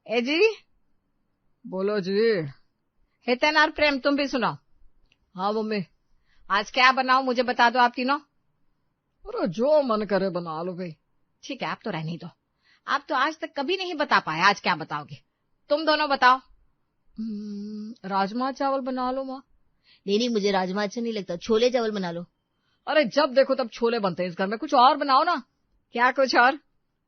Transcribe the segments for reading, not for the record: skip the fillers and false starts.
ए जी। बोलो जी। हितेन और प्रेम, तुम भी सुनो। हाँ मम्मी। आज क्या बनाओ मुझे बता दो आप तीनों। अरे जो मन करे बना लो भाई। ठीक है, आप तो रहने दो। आप तो आज तक कभी नहीं बता पाए, आज क्या बताओगे? तुम दोनों बताओ। राजमा चावल बना लो माँ। नहीं, मुझे राजमा अच्छा नहीं लगता, छोले चावल बना लो। अरे जब देखो तब छोले बनते हैं इस घर में, कुछ और बनाओ ना। क्या कुछ और?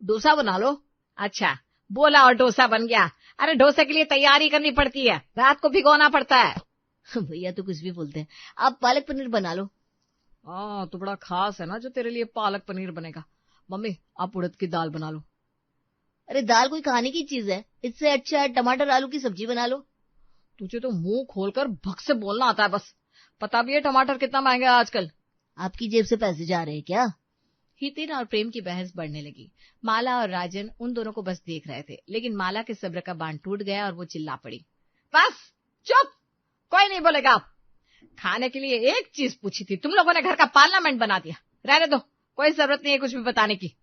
डोसा बना लो। अच्छा, बोला और डोसा बन गया। अरे डोसे के लिए तैयारी करनी पड़ती है, रात को भिगोना पड़ता है। भैया तो कुछ भी बोलते हैं। आप पालक पनीर बना लो। हाँ तो बड़ा खास है ना जो तेरे लिए पालक पनीर बनेगा। मम्मी आप उड़द की दाल बना लो। अरे दाल कोई खाने की चीज है, इससे अच्छा टमाटर आलू की सब्जी बना लो। तुझे तो मुंह खोलकर भक से बोलना आता है बस। पता भी है टमाटर कितना महंगा है आजकल। आपकी जेब से पैसे जा रहे हैं क्या? हितेन और प्रेम की बहस बढ़ने लगी। माला और राजन उन दोनों को बस देख रहे थे, लेकिन माला के सब्र का बांध टूट गया और वो चिल्ला पड़ी। बस चुप, कोई नहीं बोलेगा। आप खाने के लिए एक चीज पूछी थी, तुम लोगों ने घर का पार्लियामेंट बना दिया। रहने दो, कोई जरूरत नहीं है कुछ भी बताने की।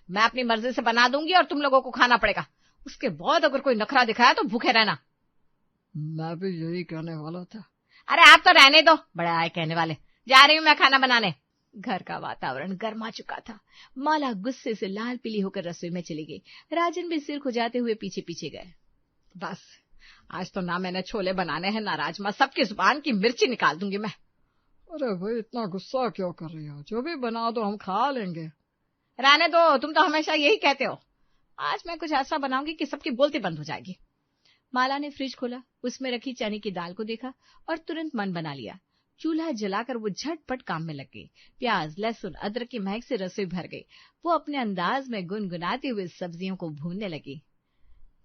मैं अपनी मर्जी से बना दूंगी और तुम लोगों को खाना पड़ेगा। उसके बाद अगर कोई नखरा दिखाया तो भूखे रहना। मैं भी यही कहने वाला था। अरे आप तो रहने दो, बड़े आए कहने वाले। जा रही हूं मैं खाना बनाने। घर का वातावरण गर्मा चुका था। माला गुस्से से लाल पीली होकर रसोई में चली गई। राजन भी सिर खुजाते हुए पीछे पीछे गए। बस आज तो ना मैंने छोले बनाने हैं ना राजमा, सबकी जुबान की मिर्ची निकाल दूंगी मैं। अरे भाई इतना गुस्सा क्यों कर रही हो, जो भी बना दो हम खा लेंगे। रहने दो, तुम तो हमेशा यही कहते हो। आज मैं कुछ ऐसा बनाऊंगी कि सबकी बोलती बंद हो जाएगी। माला ने फ्रिज खोला, उसमें रखी चने की दाल को देखा और तुरंत मन बना लिया। चूल्हा जलाकर वो झटपट काम में लग गई। प्याज लहसुन अदरक की महक से रसोई भर गई। वो अपने अंदाज में गुनगुनाते हुए सब्जियों को भूनने लगी।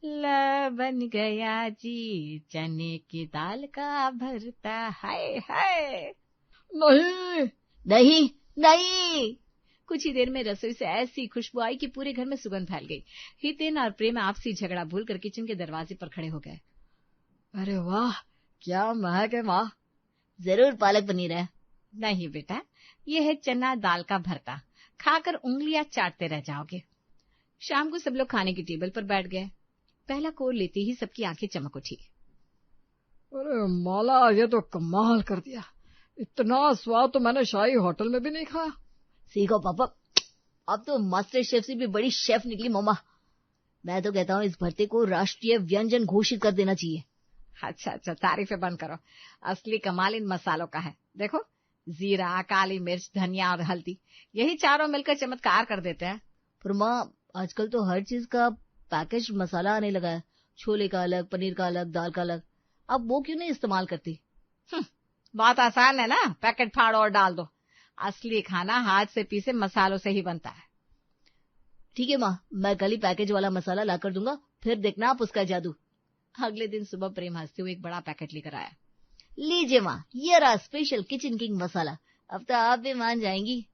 ल बन गया जी चने की दाल का भरता, हाय हाय। नहीं नहीं नहीं। कुछ ही देर में रसोई से ऐसी खुशबू आई कि पूरे घर में सुगंध फैल गई। हितेन और प्रेम आपसी झगड़ा भूलकर किचन के दरवाजे पर खड़े हो गए। अरे वाह क्या महक है माँ। जरूर पालक पनीर है। नहीं बेटा, ये है चना दाल का भरता, खाकर उंगलियां चाटते रह जाओगे। शाम को सब लोग खाने की टेबल पर बैठ गए। पहला कोर लेते ही सबकी आंखें चमक उठी। अरे माला ये तो कमाल कर दिया, इतना स्वाद तो मैंने शाही होटल में भी नहीं खाया। सीखो पापा, अब तो मास्टर शेफ से भी बड़ी शेफ निकली मम्मा। मैं तो कहता हूँ इस भरते को राष्ट्रीय व्यंजन घोषित कर देना चाहिए। अच्छा, तारीफें बंद करो। असली कमाल इन मसालों का है। देखो, जीरा, काली मिर्च, धनिया और हल्दी, यही चारों मिलकर चमत्कार कर देते हैं। पर माँ आजकल तो हर चीज का पैकेज मसाला आने लगा है, छोले का अलग, पनीर का अलग, दाल का अलग। अब वो क्यों नहीं इस्तेमाल करती? बहुत आसान है ना, पैकेट फाड़ो और डाल दो। असली खाना हाथ से पीसे मसालों से ही बनता है। ठीक है माँ, मैं कल ही पैकेज वाला मसाला ला कर दूंगा, फिर देखना आप उसका जादू। अगले दिन सुबह प्रेम हंसते हुए एक बड़ा पैकेट लेकर आया। लीजिए माँ, ये रहा स्पेशल किचन किंग मसाला, अब तो आप भी मान जाएंगी।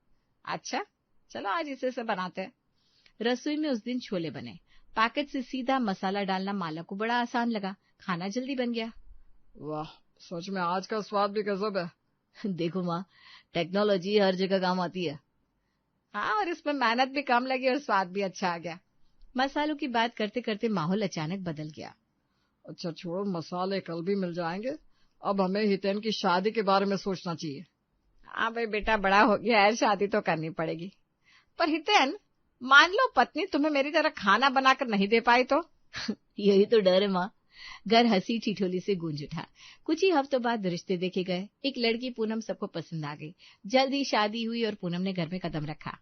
अच्छा, चलो आज इसे से बनाते हैं। रसोई में उस दिन छोले बने। पैकेट से सीधा मसाला डालना माला को बड़ा आसान लगा, खाना जल्दी बन गया। वाह सच में आज का स्वाद भी गजब है। देखो माँ, टेक्नोलॉजी हर जगह काम आती है। हाँ, और इसमें मेहनत भी कम लगी और स्वाद भी अच्छा आ गया। मसालों की बात करते करते माहौल अचानक बदल गया। अच्छा छोड़ो, मसाले कल भी मिल जाएंगे, अब हमें हितेन की शादी के बारे में सोचना चाहिए। हाँ भाई बेटा, बड़ा हो गया है, शादी तो करनी पड़ेगी। पर हितेन, मान लो पत्नी तुम्हें मेरी तरह खाना बनाकर नहीं दे पाई तो? यही तो डर है माँ। घर हंसी ठिठोली से गूंज उठा। कुछ ही हफ्तों बाद रिश्ते देखे गए। एक लड़की पूनम सबको पसंद आ गई। जल्दी शादी हुई और पूनम ने घर में कदम रखा।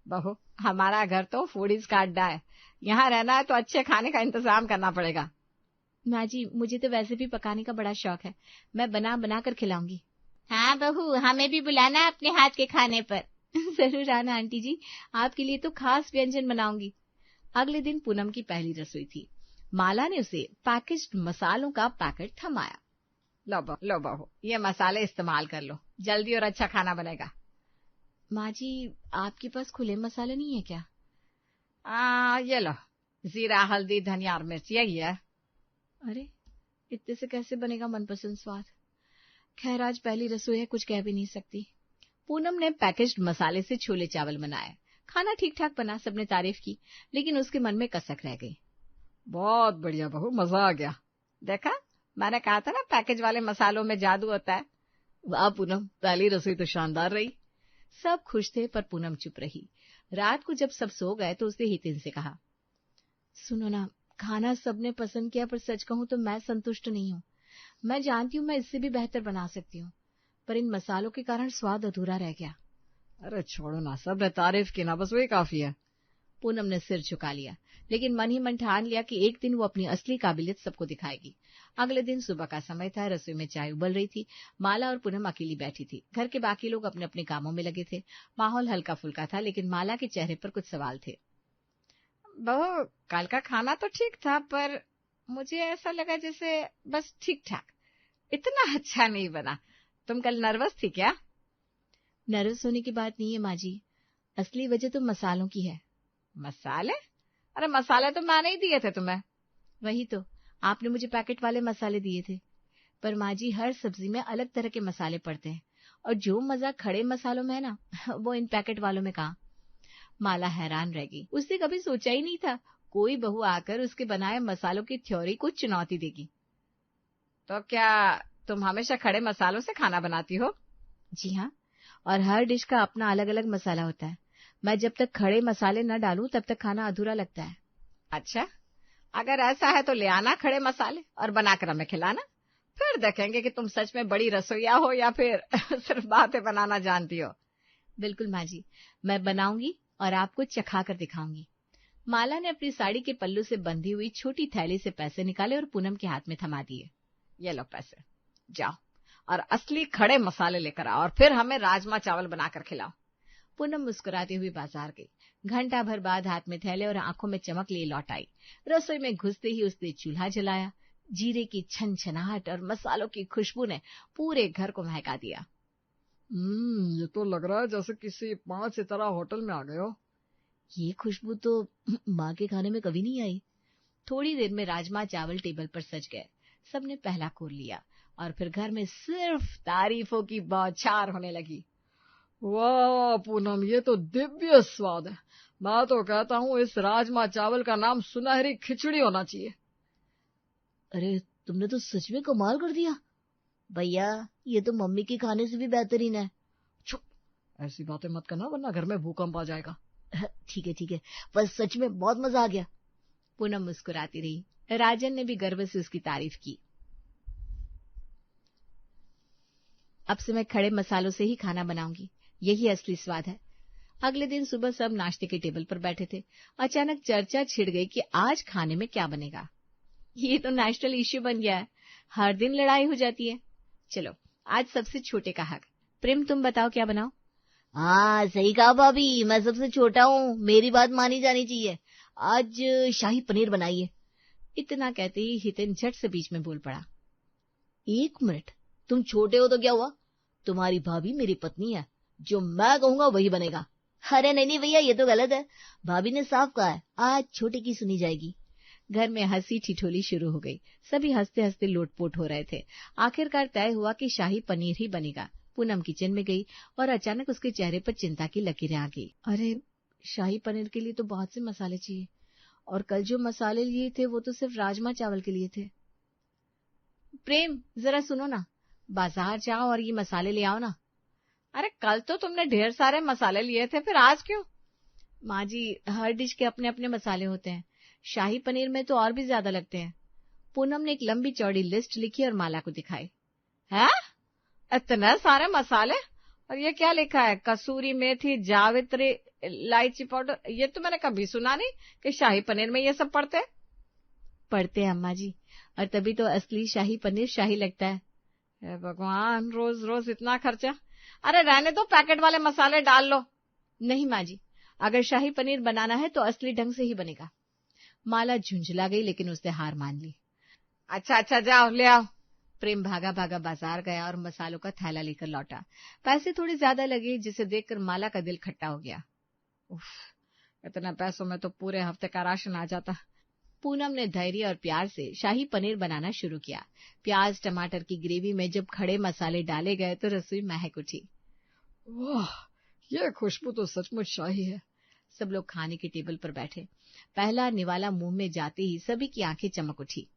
बहू, हमारा घर तो फूडीज का अड्डा है, यहाँ रहना है तो अच्छे खाने का इंतजाम करना पड़ेगा। माँ जी, मुझे तो वैसे भी पकाने का बड़ा शौक है, मैं बना बना कर खिलाऊंगी। हाँ बहू, हमें भी बुलाना अपने हाथ के खाने पर। जरूर आना आंटी जी, आपके लिए तो खास व्यंजन बनाऊंगी। अगले दिन पूनम की पहली रसोई थी। माला ने उसे पैकेज्ड मसालों का पैकेट थमाया। लो बहू, ये मसाले इस्तेमाल कर लो, जल्दी और अच्छा खाना बनेगा। माँ जी, आपके पास खुले मसाले नहीं है क्या? ये लो, जीरा, हल्दी, धनिया और मिर्च, यही है। अरे, इतने से कैसे बनेगा मनपसंद स्वाद? खैर, आज पहली रसोई है, कुछ कह भी नहीं सकती। पूनम ने पैकेज्ड मसाले से छोले चावल बनाए। खाना ठीक ठाक बना, सबने तारीफ की, लेकिन उसके मन में कसक रह गई। बहुत बढ़िया बहू, मजा आ गया। देखा, मैंने कहा था ना पैकेज वाले मसालों में जादू होता है। वाह पूनम, पहली रसोई तो शानदार रही। सब खुश थे पर पूनम चुप रही। रात को जब सब सो गए तो उसने हितिन से कहा, सुनो ना, खाना सबने पसंद किया, पर सच कहूं तो मैं संतुष्ट नहीं हूँ। मैं जानती हूँ मैं इससे भी बेहतर बना सकती हूँ, पर इन मसालों के कारण स्वाद अधूरा रह गया। अरे छोड़ो ना, सबने तारीफ की ना, बस वही काफी है। पूनम ने सिर झुका लिया, लेकिन मन ही मन ठान लिया कि एक दिन वो अपनी असली काबिलियत सबको दिखाएगी। अगले दिन सुबह का समय था। रसोई में चाय उबल रही थी। माला और पूनम अकेली बैठी थी। घर के बाकी लोग अपने अपने कामों में लगे थे। माहौल हल्का फुल्का था, लेकिन माला के चेहरे पर कुछ सवाल थे। बहू, कल का खाना तो ठीक था, पर मुझे ऐसा लगा जैसे बस ठीक ठाक, इतना अच्छा नहीं बना। तुम कल नर्वस थी क्या? नर्वस होने की बात नहीं है माँ जी, असली वजह तो मसालों की है। मसाले? अरे मसाले तो मैंने ही दिए थे तुम्हें। वही तो, आपने मुझे पैकेट वाले मसाले दिए थे। पर माँ जी, हर सब्जी में अलग तरह के मसाले पड़ते हैं, और जो मजा खड़े मसालों में है ना, वो इन पैकेट वालों में कहाँ। माला हैरान रह गई। उसने कभी सोचा ही नहीं था कोई बहू आकर उसके बनाए मसालों की थ्योरी को चुनौती देगी। तो क्या तुम हमेशा खड़े मसालों से खाना बनाती हो? जी हाँ, और हर डिश का अपना अलग अलग मसाला होता है। मैं जब तक खड़े मसाले न डालूं तब तक खाना अधूरा लगता है। अच्छा, अगर ऐसा है तो ले आना खड़े मसाले और बनाकर हमें खिलाना। फिर देखेंगे कि तुम सच में बड़ी रसोइया हो या फिर सिर्फ बातें बनाना जानती हो। बिल्कुल माँ जी, मैं बनाऊंगी और आपको चखा कर दिखाऊंगी। माला ने अपनी साड़ी के पल्लू से बंधी हुई छोटी थैली से पैसे निकाले और पूनम के हाथ में थमा दिए। ये लो पैसे, जाओ और असली खड़े मसाले लेकर आओ और फिर हमें राजमा चावल बनाकर खिलाओ। पूनम मुस्कुराती हुई बाजार गई। घंटा भर बाद हाथ में थैले और आंखों में चमक लिए लौट आई। रसोई में घुसते ही उसने चूल्हा जलाया। जीरे की छनछनाहट और मसालों की खुशबू ने पूरे घर को महका दिया। ये तो लग रहा है जैसे किसी 5 सितारा होटल में आ गए हो। ये खुशबू तो माँ के खाने में कभी नहीं आई। थोड़ी देर में राजमा चावल टेबल पर सज गए। सबने पहला कोर लिया और फिर घर में सिर्फ तारीफों की बौछार होने लगी। वाह पूनम, ये तो दिव्य स्वाद है। मैं तो कहता हूँ इस राजमा चावल का नाम सुनहरी खिचड़ी होना चाहिए। अरे तुमने तो सच में कमाल कर दिया भैया, ये तो मम्मी के खाने से भी बेहतरीन है। चुप, ऐसी बातें मत करना वरना घर में भूकंप आ जाएगा। ठीक है, पर सच में बहुत मजा आ गया। पूनम मुस्कुराती रही। राजन ने भी गर्व से उसकी तारीफ की। अब से मैं खड़े मसालों से ही खाना बनाऊंगी, यही असली स्वाद है। अगले दिन सुबह सब नाश्ते के टेबल पर बैठे थे। अचानक चर्चा छिड़ गई कि आज खाने में क्या बनेगा। ये तो नेशनल इश्यू बन गया है, हर दिन लड़ाई हो जाती है। चलो, आज सबसे छोटे का हक। प्रेम, तुम बताओ क्या बनाओ। हाँ सही कहा भाभी, मैं सबसे छोटा हूँ, मेरी बात मानी जानी चाहिए। आज शाही पनीर बनाइए। इतना कहते ही हितेन झट से बीच में बोल पड़ा। 1 मिनट, तुम छोटे हो तो क्या हुआ, तुम्हारी भाभी मेरी पत्नी है, जो मैं कहूंगा वही बनेगा। अरे नहीं भैया, ये तो गलत है, भाभी ने साफ कहा है आज छोटे की सुनी जाएगी। घर में हंसी ठिठोली शुरू हो गई। सभी हंसते हंसते लोटपोट हो रहे थे। आखिरकार तय हुआ कि शाही पनीर ही बनेगा। पूनम किचन में गई और अचानक उसके चेहरे पर चिंता की लकीरें आ गई। अरे, शाही पनीर के लिए तो बहुत से मसाले चाहिए, और कल जो मसाले लिए थे वो तो सिर्फ राजमा चावल के लिए थे। प्रेम, जरा सुनो ना, बाजार जाओ और ये मसाले ले आओ ना। अरे कल तो तुमने ढेर सारे मसाले लिए थे, फिर आज क्यों? माँ जी, हर डिश के अपने अपने मसाले होते हैं, शाही पनीर में तो और भी ज्यादा लगते हैं। पूनम ने एक लंबी चौड़ी लिस्ट लिखी और माला को दिखाई। है? इतने सारे मसाले? और ये क्या लिखा है? कसूरी मेथी, जावित्री, इलायची पाउडर। ये तो मैंने कभी सुना नहीं कि शाही पनीर में ये सब पड़ते हैं अम्मा जी, और तभी तो असली शाही पनीर शाही लगता है। भगवान, रोज रोज इतना खर्चा। अरे रहने दो, पैकेट वाले मसाले डाल लो। नहीं माँ जी, अगर शाही पनीर बनाना है तो असली ढंग से ही बनेगा। माला झुंझला गई, लेकिन उसने हार मान ली। अच्छा, जाओ ले आओ। प्रेम भागा भागा बाजार गया और मसालों का थैला लेकर लौटा। पैसे थोड़े ज्यादा लगे, जिसे देखकर माला का दिल खट्टा हो गया। उफ, इतने पैसों में तो पूरे हफ्ते का राशन आ जाता। पूनम ने धैर्य और प्यार से शाही पनीर बनाना शुरू किया। प्याज टमाटर की ग्रेवी में जब खड़े मसाले डाले गए तो रसोई महक उठी। वाह, ये खुशबू तो सचमुच शाही है। सब लोग खाने की टेबल पर बैठे। पहला निवाला मुंह में जाते ही सभी की आंखें चमक उठी।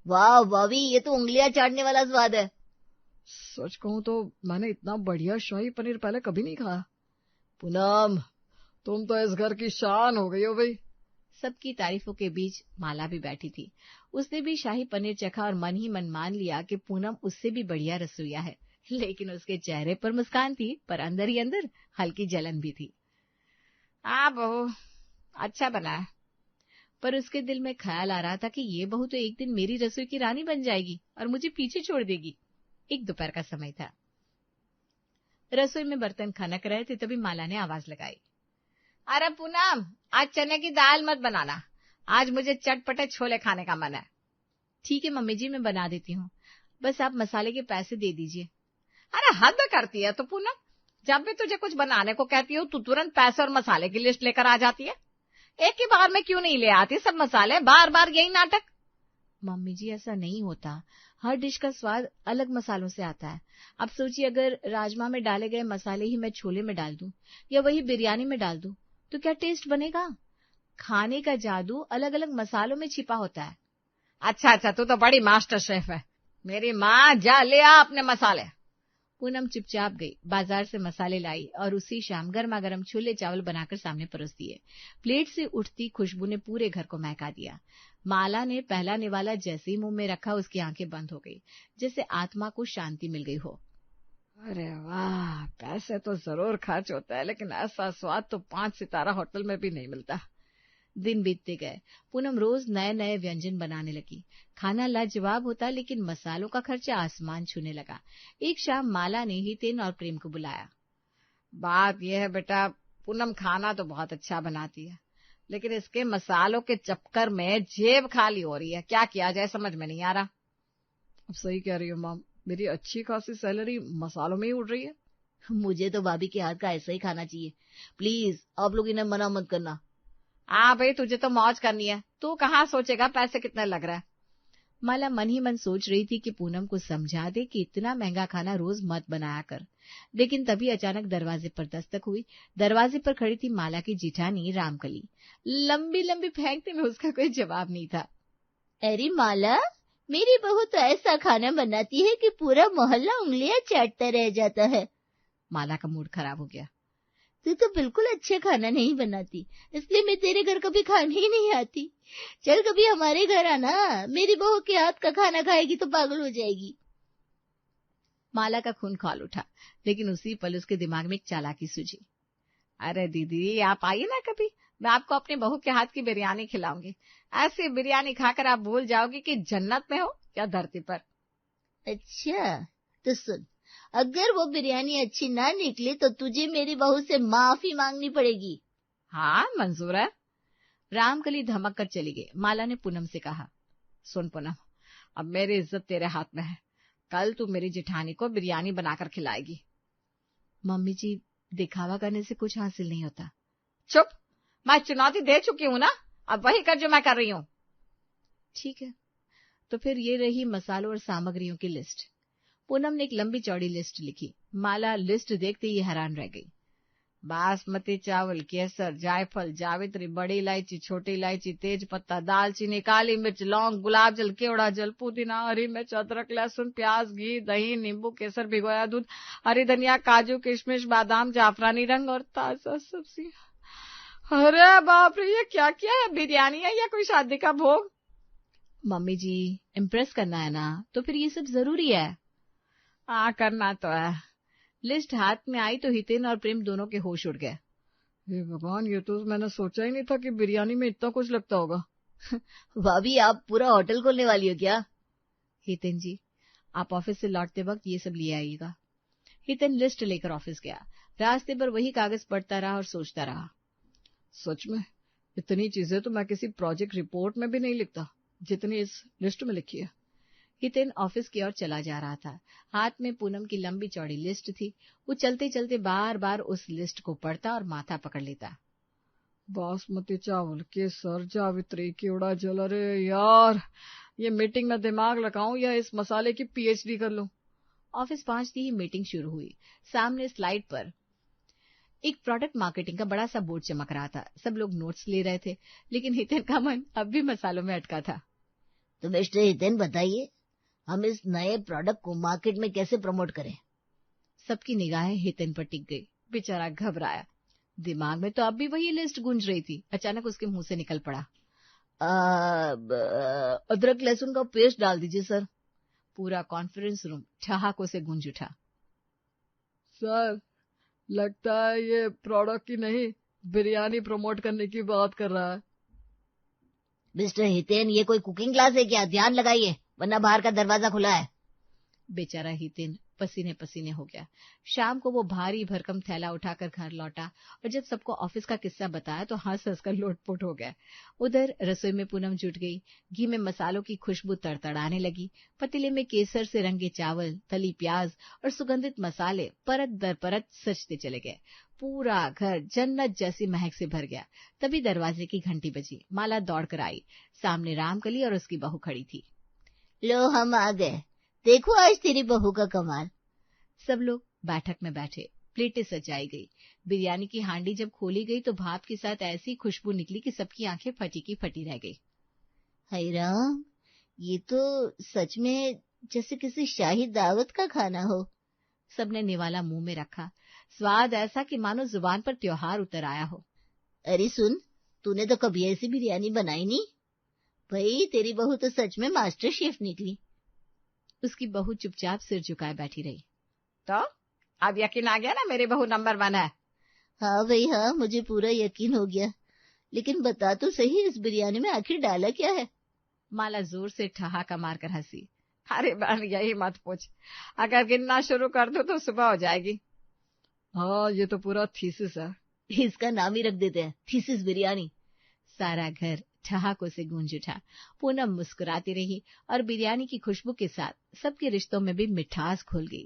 वाह भाभी, ये तो उंगलियां चाटने वाला स्वाद है। सच कहूं तो मैंने इतना बढ़िया शाही पनीर पहले कभी नहीं खाया। पूनम, तुम तो इस घर की शान हो गई हो भाई। सबकी तारीफों के बीच माला भी बैठी थी। उसने भी शाही पनीर चखा और मन ही मन मान लिया कि पूनम उससे भी बढ़िया रसोइया है। लेकिन उसके चेहरे पर मुस्कान थी, पर अंदर ही अंदर हल्की जलन भी थी। बहू, अच्छा बना है। पर उसके दिल में ख्याल आ रहा था कि ये बहू तो एक दिन मेरी रसोई की रानी बन जाएगी और मुझे पीछे छोड़ देगी। एक दोपहर का समय था। रसोई में बर्तन खनक रहे थे, तभी माला ने आवाज लगाई, अरे पूनम, आज चने की दाल मत बनाना, आज मुझे चटपटे छोले खाने का मन है। ठीक है मम्मी जी, मैं बना देती हूँ, बस आप मसाले के पैसे दे दीजिए। अरे हद करती है तो पूनम, जब भी तुझे कुछ बनाने को कहती हूँ तू तुरंत पैसे और मसाले की लिस्ट लेकर आ जाती है। एक ही बार में क्यों नहीं ले आती सब मसाले, बार बार यही नाटक। मम्मी जी ऐसा नहीं होता, हर डिश का स्वाद अलग मसालों से आता है। अब सोचिए, अगर राजमा में डाले गए मसाले ही मैं छोले में डाल दूं या वही बिरयानी में डाल दूं तो क्या टेस्ट बनेगा? खाने का जादू अलग अलग मसालों में छिपा होता है। अच्छा, तू तो बड़ी मास्टर शेफ है। मेरी माँ, जा ले आ अपने मसाले। पूनम चुपचाप गई, बाजार से मसाले लाई और उसी शाम गर्मा गर्म छोले चावल बनाकर सामने परोस दिए। प्लेट से उठती खुशबू ने पूरे घर को महका दिया। माला ने पहला निवाला जैसे ही मुंह में रखा, उसकी आंखें बंद हो गई, जैसे आत्मा को शांति मिल गई हो। अरे वाह, पैसे तो जरूर खर्च होता है, लेकिन ऐसा स्वाद तो 5 सितारा होटल में भी नहीं मिलता। दिन बीतते गए। पूनम रोज नए नए व्यंजन बनाने लगी। खाना लाजवाब होता, लेकिन मसालों का खर्चा आसमान छूने लगा। एक शाम माला ने हितेन और प्रेम को बुलाया। बात यह है बेटा, पूनम खाना तो बहुत अच्छा बनाती है, लेकिन इसके मसालों के चक्कर में जेब खाली हो रही है। क्या किया जाए समझ में नहीं आ रहा। अब सही कह रही हो माम, मेरी अच्छी खासी सैलरी मसालों में ही उड़ रही है। मुझे तो भाभी के हाथ का ऐसा ही खाना चाहिए। प्लीज आप लोग इन्हें मना मत करना। भाई, तुझे तो मौज करनी है, तू कहाँ सोचेगा पैसे कितने लग रहा है। माला मन ही मन सोच रही थी कि पूनम को समझा दे कि इतना महंगा खाना रोज मत बनाया कर, लेकिन तभी अचानक दरवाजे पर दस्तक हुई। दरवाजे पर खड़ी थी माला की जिठानी रामकली। लंबी लंबी फेंकने में उसका कोई जवाब नहीं था। अरे माला, मेरी बहू तो ऐसा खाना बनाती है कि पूरा मोहल्ला उंगलियां चाटता रह जाता है। माला का मूड खराब हो गया। तू तो बिल्कुल अच्छा खाना नहीं बनाती, इसलिए मैं तेरे घर कभी खाने ही नहीं आती। चल कभी हमारे घर आना, मेरी बहू के हाथ का खाना खाएगी तो पागल हो जाएगी। माला का खून खौल उठा, लेकिन उसी पल उसके दिमाग में एक चालाकी सूझी। अरे दीदी, आप आइए ना कभी, मैं आपको अपनी बहू के हाथ की बिरयानी खिलाऊंगी। ऐसी बिरयानी खाकर आप भूल जाओगी कि जन्नत में हो या धरती पर। अच्छा तो सुन, अगर वो बिरयानी अच्छी ना निकली तो तुझे मेरी बहू से माफी मांगनी पड़ेगी। हाँ मंजूर है। रामकली धमक कर चली गई। माला ने पूनम से कहा, सुन पूनम, अब मेरी इज्जत तेरे हाथ में है, कल तू मेरी जिठानी को बिरयानी बनाकर खिलाएगी। मम्मी जी, दिखावा करने से कुछ हासिल नहीं होता। चुप, मैं चुनौती दे चुकी हूँ ना, अब वही कर जो मैं कर रही हूँ। ठीक है, तो फिर ये रही मसालों और सामग्रियों की लिस्ट। पूनम ने एक लंबी चौड़ी लिस्ट लिखी। माला लिस्ट देखते ही हैरान रह गई। बासमती चावल, केसर, जायफल, जावित्री, बड़ी इलायची, छोटी इलायची, तेज पत्ता, दालचीनी, काली मिर्च, लौंग, गुलाब जल, केवड़ा जल, पुदीना, हरी मिर्च, अदरक, लहसुन, प्याज, घी, दही, नींबू, केसर, भिगोया दूध, हरी धनिया, काजू, किशमिश, बादाम, जाफरानी रंग और ताजा सब्जी। अरे बाप रे, ये क्या क्या है? बिरयानी है या कोई शादी का भोग? मम्मी जी, इम्प्रेस करना है ना, तो फिर ये सब जरूरी है। हाँ, करना तो है। लिस्ट हाथ में आई तो हितेन और प्रेम दोनों के होश उड़ गए। हे भगवान, ये तो मैंने सोचा ही नहीं था कि बिरयानी में इतना कुछ लगता होगा। भाभी, आप पूरा होटल खोलने वाली हो क्या? हितेन जी, आप ऑफिस से लौटते वक्त ये सब ले आइएगा। हितेन लिस्ट लेकर ऑफिस गया। रास्ते पर वही कागज पढ़ता रहा और सोचता रहा। सच में इतनी चीजें तो मैं किसी प्रोजेक्ट रिपोर्ट में भी नहीं लिखता जितनी इस लिस्ट में लिखी है। हितेन ऑफिस की ओर चला जा रहा था। हाथ में पूनम की लंबी चौड़ी लिस्ट थी। वो चलते चलते बार बार उस लिस्ट को पढ़ता और माथा पकड़ लेता। बासमती चावल, केसर, जावित्री, केवड़ा जल। अरे यार, ये मीटिंग में दिमाग लगाऊं या इस मसाले की पीएचडी कर लूं। ऑफिस पहुंचती ही मीटिंग शुरू हुई। सामने स्लाइड पर एक प्रोडक्ट मार्केटिंग का बड़ा सा बोर्ड चमक रहा था। सब लोग नोट्स ले रहे थे, लेकिन हितेन का मन अब भी मसालों में अटका था। तो मिस्टर हितेन बताइए, हम इस नए प्रोडक्ट को मार्केट में कैसे प्रमोट करें? सबकी निगाहें हितेन पर टिक गई। बेचारा घबराया। दिमाग में तो अब भी वही लिस्ट गूंज रही थी। अचानक उसके मुंह से निकल पड़ा, अदरक लहसुन का पेस्ट डाल दीजिए सर। पूरा कॉन्फ्रेंस रूम ठहाकों से गूंज उठा। सर, लगता है ये प्रोडक्ट की नहीं, बिरयानी प्रमोट करने की बात कर रहा है। मिस्टर हितेन, ये कोई कुकिंग क्लास है क्या? ध्यान लगाइए, वरना बाहर का दरवाजा खुला है। बेचारा हितेन पसीने पसीने हो गया। शाम को वो भारी भरकम थैला उठाकर घर लौटा और जब सबको ऑफिस का किस्सा बताया तो हंस हंस कर लोटपोट हो गया। उधर रसोई में पूनम जुट गई। घी में मसालों की खुशबू तड़तड़ाने लगी। पतीले में केसर से रंगे चावल, तली प्याज और सुगंधित मसाले परत दर परत सजते चले गए। पूरा घर जन्नत जैसी महक से भर गया। तभी दरवाजे की घंटी बजी। माला दौड़कर आई। सामने रामकली और उसकी बहू खड़ी थी। लो, हम आ गए। देखो आज तेरी बहू का कमाल। सब लोग बैठक में बैठे। प्लेटें सजाई गई। बिरयानी की हांडी जब खोली गई तो भाप के साथ ऐसी खुशबू निकली कि सबकी आंखें फटी की फटी रह गई। हाय राम, ये तो सच में जैसे किसी शाही दावत का खाना हो। सबने निवाला मुंह में रखा। स्वाद ऐसा कि मानो जुबान पर त्योहार उतर आया हो। अरे सुन, तूने तो कभी ऐसी बिरयानी बनाई नहीं। भाई, तेरी बहू तो सच में मास्टर शेफ निकली। उसकी बहू चुपचाप सिर झुकाए बैठी रही। तो अब यकीन आ गया ना, मेरी बहू नंबर 1 है। हाँ भाई हाँ, मुझे पूरा यकीन हो गया। लेकिन बता तो सही, इस बिरयानी में आखिर डाला क्या है? माला जोर से ठहाका मारकर हंसी। अरे बहन, यही मत पूछ। अगर गिनना शुरू कर दो तो सुबह हो जाएगी। हाँ, ये तो पूरा थीसिस है। इसका नाम ही रख देते हैं, थीसिस बिरयानी। सारा घर ठहाकों से गूंज उठा। पूनम मुस्कुराती रही और बिरयानी की खुशबू के साथ सबके रिश्तों में भी मिठास घुल गई।